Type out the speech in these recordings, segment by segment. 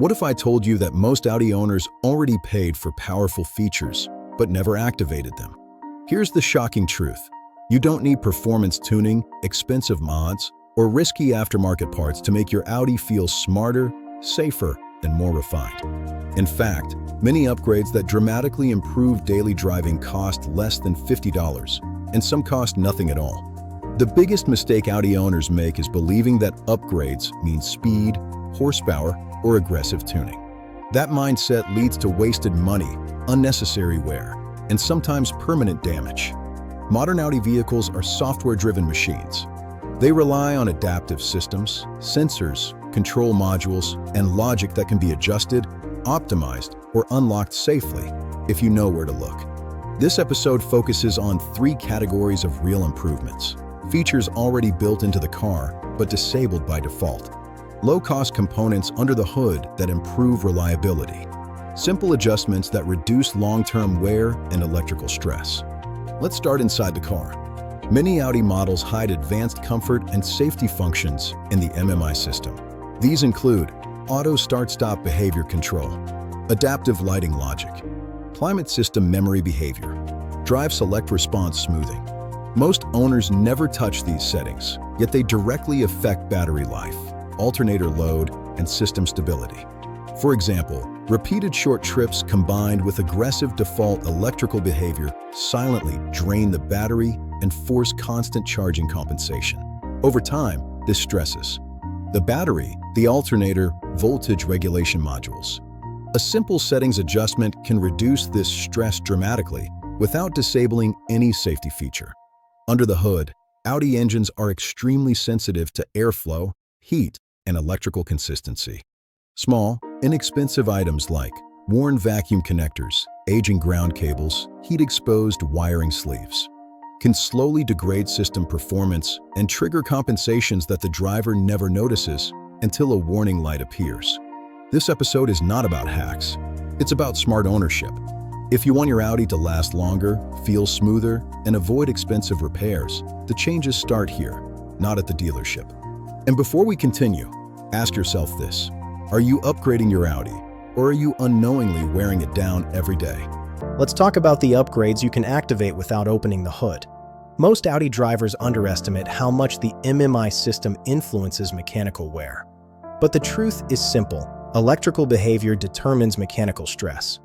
What if I told you that most Audi owners already paid for powerful features, but never activated them? Here's the shocking truth. You don't need performance tuning, expensive mods, or risky aftermarket parts to make your Audi feel smarter, safer, and more refined. In fact, many upgrades that dramatically improve daily driving cost less than $50, and some cost nothing at all. The biggest mistake Audi owners make is believing that upgrades mean speed, horsepower, or aggressive tuning. That mindset leads to wasted money, unnecessary wear, and sometimes permanent damage. Modern Audi vehicles are software-driven machines. They rely on adaptive systems, sensors, control modules, and logic that can be adjusted, optimized, or unlocked safely if you know where to look. This episode focuses on 3 categories of real improvements: features already built into the car, but disabled by default; low-cost components under the hood that improve reliability; simple adjustments that reduce long-term wear and electrical stress. Let's start inside the car. Many Audi models hide advanced comfort and safety functions in the MMI system. These include auto start-stop behavior control, adaptive lighting logic, climate system memory behavior, drive select response smoothing. Most owners never touch these settings, yet they directly affect battery life, alternator load, and system stability. For example, repeated short trips combined with aggressive default electrical behavior silently drain the battery and force constant charging compensation. Over time, this stresses the battery, the alternator, voltage regulation modules. A simple settings adjustment can reduce this stress dramatically without disabling any safety feature. Under the hood, Audi engines are extremely sensitive to airflow, heat, and electrical consistency. Small, inexpensive items like worn vacuum connectors, aging ground cables, heat-exposed wiring sleeves can slowly degrade system performance and trigger compensations that the driver never notices until a warning light appears. This episode is not about hacks. It's about smart ownership. If you want your Audi to last longer, feel smoother, and avoid expensive repairs, the changes start here, not at the dealership. And before we continue, ask yourself this: are you upgrading your Audi, or are you unknowingly wearing it down every day? Let's talk about the upgrades you can activate without opening the hood. Most Audi drivers underestimate how much the MMI system influences mechanical wear. But the truth is simple: electrical behavior determines mechanical stress.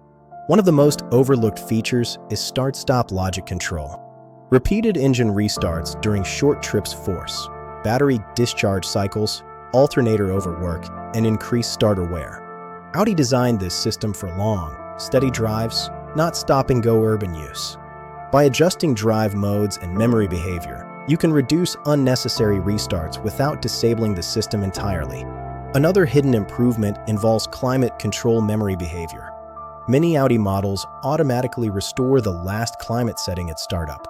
One of the most overlooked features is start-stop logic control. Repeated engine restarts during short trips force battery discharge cycles, alternator overwork, and increased starter wear. Audi designed this system for long, steady drives, not stop-and-go urban use. By adjusting drive modes and memory behavior, you can reduce unnecessary restarts without disabling the system entirely. Another hidden improvement involves climate control memory behavior. Many Audi models automatically restore the last climate setting at startup.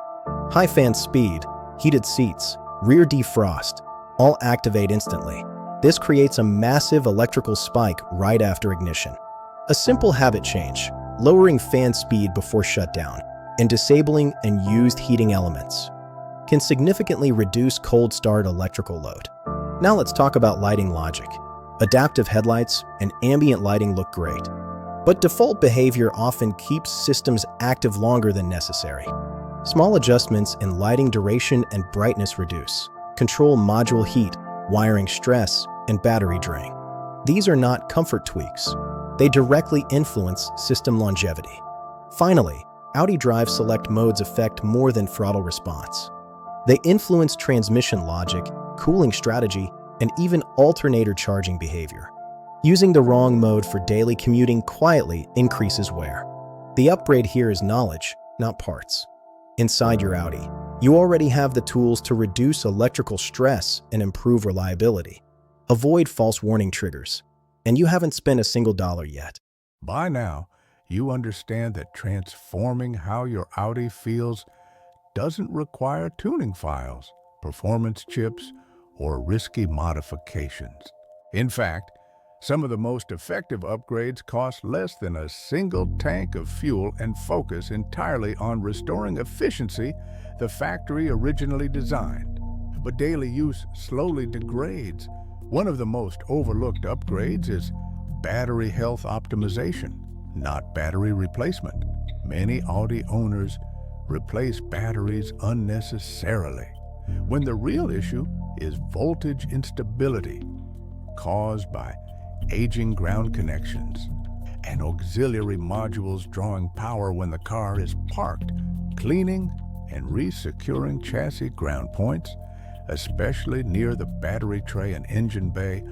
High fan speed, heated seats, rear defrost, all activate instantly. This creates a massive electrical spike right after ignition. A simple habit change, lowering fan speed before shutdown, and disabling unused heating elements, can significantly reduce cold start electrical load. Now let's talk about lighting logic. Adaptive headlights and ambient lighting look great, but default behavior often keeps systems active longer than necessary. Small adjustments in lighting duration and brightness reduce control module heat, wiring stress, and battery drain. These are not comfort tweaks. They directly influence system longevity. Finally, Audi Drive select modes affect more than throttle response. They influence transmission logic, cooling strategy, and even alternator charging behavior. Using the wrong mode for daily commuting quietly increases wear. The upgrade here is knowledge, not parts. Inside your Audi, you already have the tools to reduce electrical stress and improve reliability. Avoid false warning triggers, and you haven't spent a single dollar yet. By now, you understand that transforming how your Audi feels doesn't require tuning files, performance chips, or risky modifications. In fact, some of the most effective upgrades cost less than a single tank of fuel and focus entirely on restoring efficiency the factory originally designed. But daily use slowly degrades. One of the most overlooked upgrades is battery health optimization, not battery replacement. Many Audi owners replace batteries unnecessarily, when the real issue is voltage instability caused by aging ground connections and auxiliary modules drawing power when the car is parked. Cleaning and re-securing chassis ground points, especially near the battery tray and engine bay,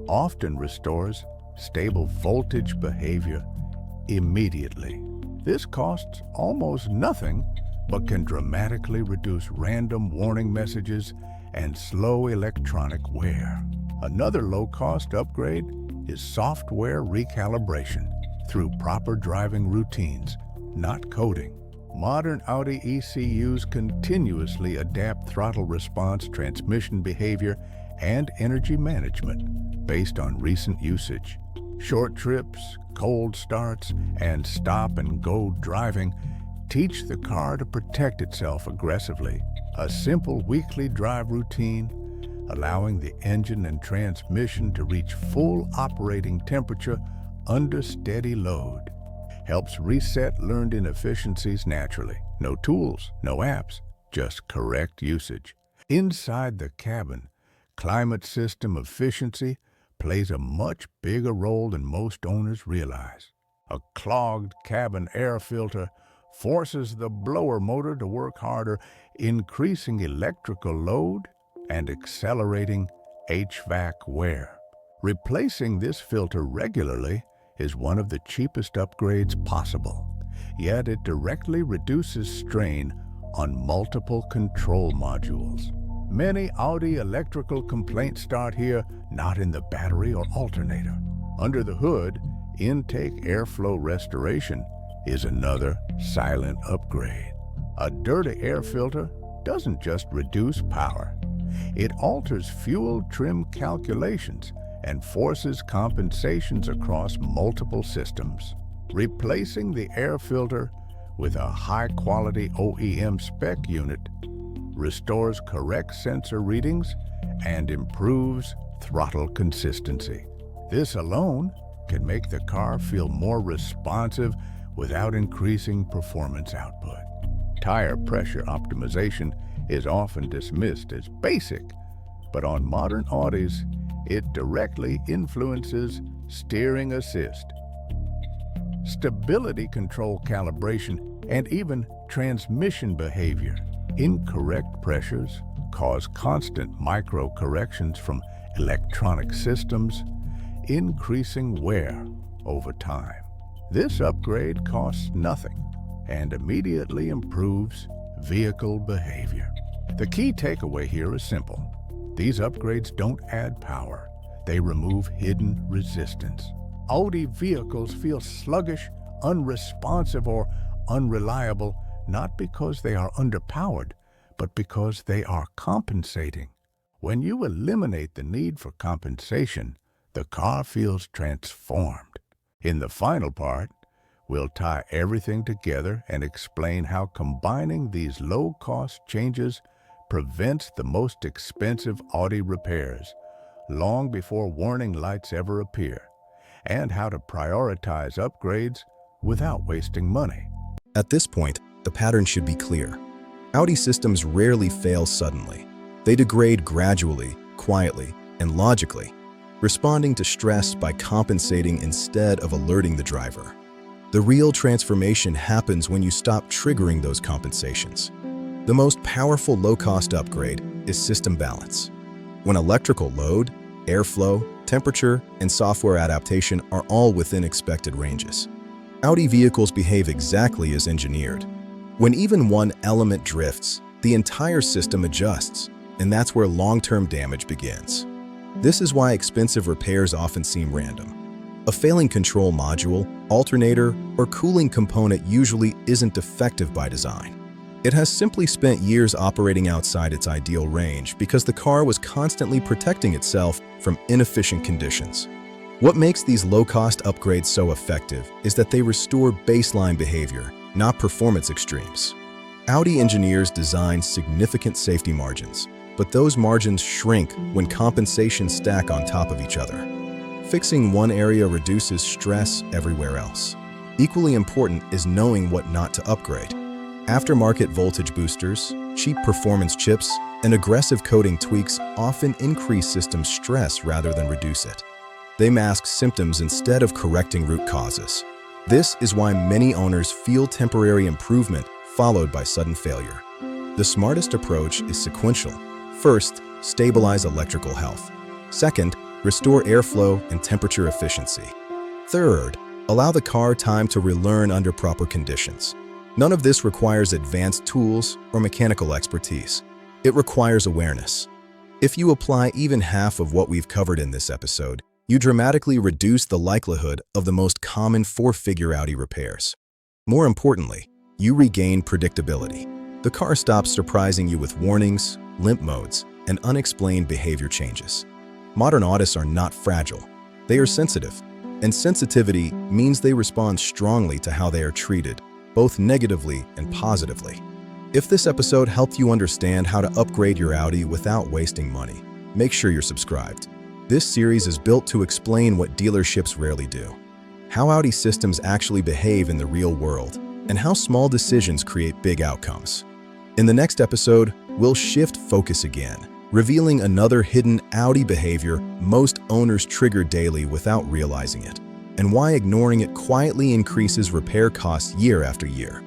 often restores stable voltage behavior immediately. This costs almost nothing, but can dramatically reduce random warning messages and slow electronic wear. Another low-cost upgrade is software recalibration through proper driving routines, not coding. Modern Audi ECUs continuously adapt throttle response, transmission behavior, and energy management based on recent usage. Short trips, cold starts, and stop-and-go driving teach the car to protect itself aggressively. A simple weekly drive routine, allowing the engine and transmission to reach full operating temperature under steady load, helps reset learned inefficiencies naturally. No tools, no apps, just correct usage. Inside the cabin, climate system efficiency plays a much bigger role than most owners realize. A clogged cabin air filter forces the blower motor to work harder, increasing electrical load and accelerating HVAC wear. Replacing this filter regularly is one of the cheapest upgrades possible, yet it directly reduces strain on multiple control modules. Many Audi electrical complaints start here, not in the battery or alternator. Under the hood, intake airflow restoration is another silent upgrade. A dirty air filter doesn't just reduce power, it alters fuel trim calculations and forces compensations across multiple systems. Replacing the air filter with a high-quality OEM spec unit restores correct sensor readings and improves throttle consistency. This alone can make the car feel more responsive without increasing performance output. Tire pressure optimization is often dismissed as basic, but on modern Audis, it directly influences steering assist, stability control calibration, and even transmission behavior. Incorrect pressures cause constant micro-corrections from electronic systems, increasing wear over time. This upgrade costs nothing and immediately improves vehicle behavior. The key takeaway here is simple. These upgrades don't add power, they remove hidden resistance. Audi vehicles feel sluggish, unresponsive, or unreliable not because they are underpowered, but because they are compensating. When you eliminate the need for compensation, the car feels transformed. In the final part, we'll tie everything together and explain how combining these low-cost changes prevents the most expensive Audi repairs long before warning lights ever appear, and how to prioritize upgrades without wasting money. At this point, the pattern should be clear. Audi systems rarely fail suddenly. They degrade gradually, quietly, and logically, responding to stress by compensating instead of alerting the driver. The real transformation happens when you stop triggering those compensations. The most powerful low-cost upgrade is system balance. When electrical load, airflow, temperature, and software adaptation are all within expected ranges, Audi vehicles behave exactly as engineered. When even one element drifts, the entire system adjusts, and that's where long-term damage begins. This is why expensive repairs often seem random. A failing control module, alternator, or cooling component usually isn't defective by design. It has simply spent years operating outside its ideal range because the car was constantly protecting itself from inefficient conditions. What makes these low-cost upgrades so effective is that they restore baseline behavior, not performance extremes. Audi engineers design significant safety margins, but those margins shrink when compensations stack on top of each other. Fixing one area reduces stress everywhere else. Equally important is knowing what not to upgrade. Aftermarket voltage boosters, cheap performance chips, and aggressive coating tweaks often increase system stress rather than reduce it. They mask symptoms instead of correcting root causes. This is why many owners feel temporary improvement followed by sudden failure. The smartest approach is sequential. First, stabilize electrical health. Second, restore airflow and temperature efficiency. Third, allow the car time to relearn under proper conditions. None of this requires advanced tools or mechanical expertise. It requires awareness. If you apply even half of what we've covered in this episode, you dramatically reduce the likelihood of the most common four-figure Audi repairs. More importantly, you regain predictability. The car stops surprising you with warnings, limp modes, and unexplained behavior changes. Modern Audis are not fragile. They are sensitive. And sensitivity means they respond strongly to how they are treated, both negatively and positively. If this episode helped you understand how to upgrade your Audi without wasting money, make sure you're subscribed. This series is built to explain what dealerships rarely do, how Audi systems actually behave in the real world, and how small decisions create big outcomes. In the next episode, we'll shift focus again, revealing another hidden Audi behavior most owners trigger daily without realizing it, and why ignoring it quietly increases repair costs year after year.